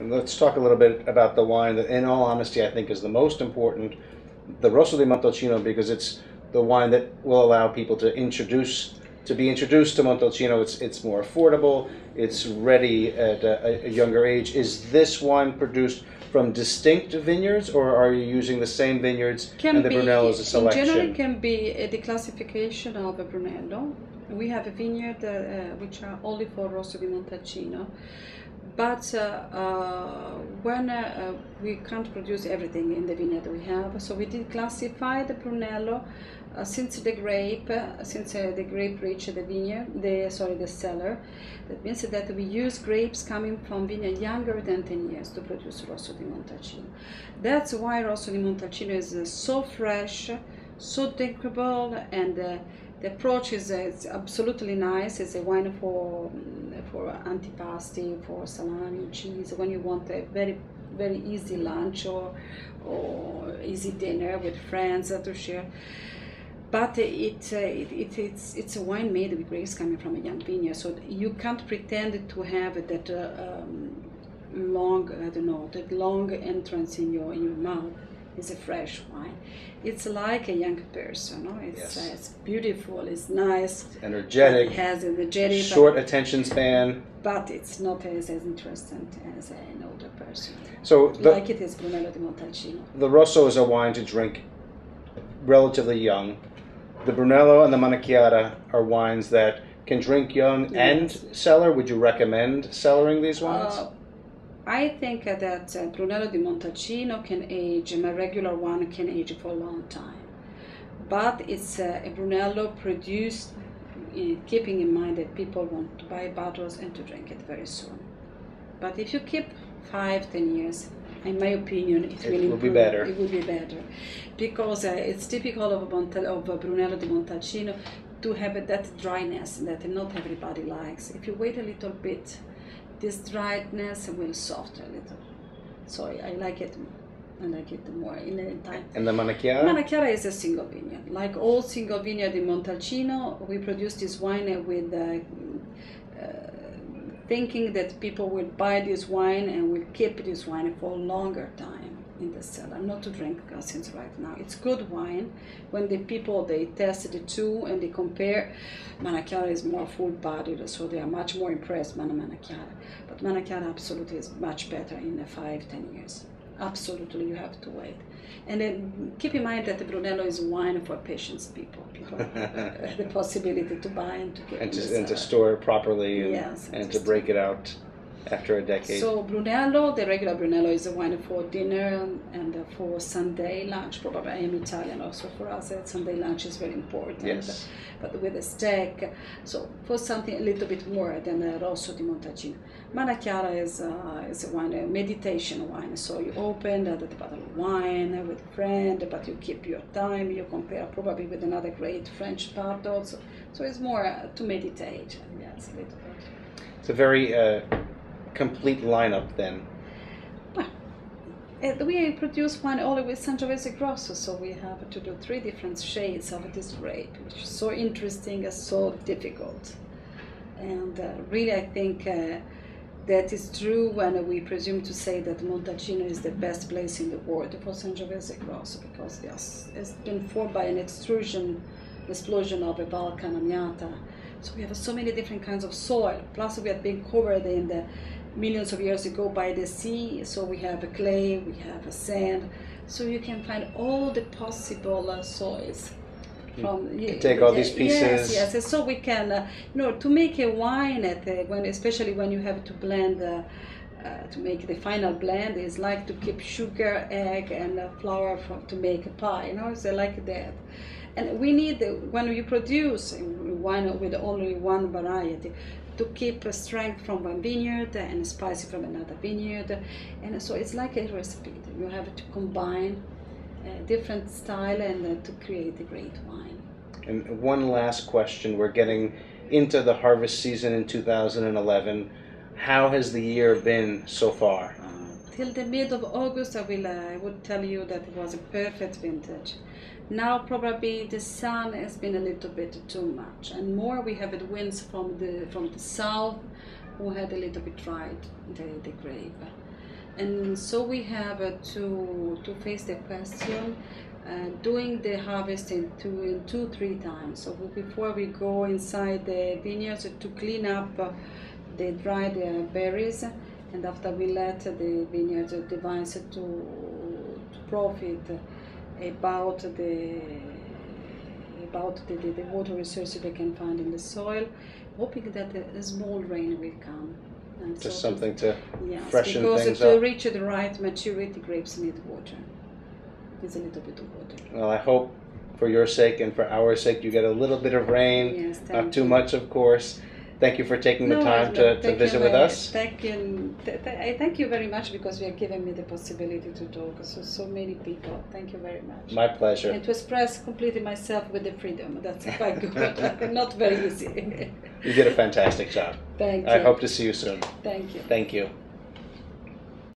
And let's talk a little bit about the wine that, in all honesty, I think is the most important, the Rosso di Montalcino, because it's the wine that will allow people to be introduced to Montalcino. It's more affordable. It's ready at a younger age. Is this wine produced from distinct vineyards, or are you using the same vineyards and the Brunello as a selection? In general, it can be a declassification of a Brunello. We have a vineyard which are only for Rosso di Montalcino, but when we can't produce everything in the vineyard we have, so we did classify the Brunello since the grape reached the vineyard, the cellar. That means that we use grapes coming from vineyard younger than 10 years to produce Rosso di Montalcino. That's why Rosso di Montalcino is so fresh, so drinkable, and the approach is absolutely nice. It's a wine for antipasti, for salami, cheese, when you want a very, very easy lunch or easy dinner with friends to share. But it's a wine made with grapes coming from a young vineyard, so you can't pretend to have that long entrance in your mouth. It's a fresh wine. It's like a young person, no? It's beautiful, it's nice, it's energetic, it has energetic, short attention span, but it's not as interesting as an older person. So like it is Brunello di Montalcino. The Rosso is a wine to drink relatively young. The Brunello and the Mannachiata are wines that can drink young and cellar. Would you recommend cellaring these wines? I think that Brunello di Montalcino can age, and a regular one can age for a long time. But it's a Brunello produced keeping in mind that people want to buy bottles and to drink it very soon. But if you keep 5-10 years, in my opinion, it will be better. It will be better, because it's typical of Brunello di Montalcino to have that dryness that not everybody likes. If you wait a little bit, this dryness will soften a little. So I like it. I like it more in the time. And the Mannachiata? Mannachiata is a single vineyard. Like all single vineyard in Montalcino, we produce this wine with thinking that people will buy this wine and will keep this wine for a longer time in the cellar, not to drink since right now. It's good wine. When the people, they test the two and they compare, Mannachiata is more full-bodied, so they are much more impressed by Mannachiata. But Mannachiata absolutely is much better in 5-10 years. Absolutely, you have to wait. And then keep in mind that the Brunello is wine for patience people. People have the possibility to buy and to keep and to store it properly and to break it out after a decade. So Brunello, the regular Brunello, is a wine for dinner and for Sunday lunch. Probably I am Italian, also for us Sunday lunch is very important. Yes. But with a steak, so for something a little bit more than the Rosso di Montalcino. Mannachiata is a wine, a meditation wine. So you open the bottle of wine with a friend, but you keep your time. You compare probably with another great French bottle. So it's more to meditate. Yes, a little bit. It's a very complete lineup then. Well, we produce wine only with Sangiovese Grosso, so we have to do 3 different shades of this grape, which is so interesting and so difficult. And really, I think that is true when we presume to say that Montalcino is the best place in the world for Sangiovese Grosso, because it's been formed by an explosion of a Balkan Amiata. So we have so many different kinds of soil, plus we have been covered in the millions of years ago by the sea, so we have a clay, we have a sand, so you can find all the possible soils. You take all these pieces. Yes. So we can, to make a wine, especially when you have to blend, to make the final blend, is like to keep sugar, egg, and flour to make a pie. It's like that. And we need, when you produce wine with only one variety, to keep strength from one vineyard and spicy from another vineyard. And so it's like a recipe. You have to combine different style and to create a great wine. And one last question. We're getting into the harvest season in 2011. How has the year been so far? Till the mid of August, I would tell you that it was a perfect vintage. Now probably the sun has been a little bit too much, and more we have the winds from the south, who had a little bit dried the grape. And so we have to face the question, doing the harvest in 2-3 times. So before we go inside the vineyards to clean up the dried berries, and after we let the vineyard the vines to profit about the water resources they can find in the soil, hoping that a small rain will come. And Just so something to yes, freshen because things to up. reach the right maturity, grapes need water. It's a little bit of water. Well, I hope for your sake and for our sake you get a little bit of rain, Yes, not too you. much, of course. Thank you for taking the No, time no, to thank visit you with very- us. Thank you. I thank you very much because you have given me the possibility to talk to so many people. Thank you very much. My pleasure. And to express completely myself with the freedom. That's quite good. Not very easy. You did a fantastic job. Thank you. I hope to see you soon. Thank you. Thank you.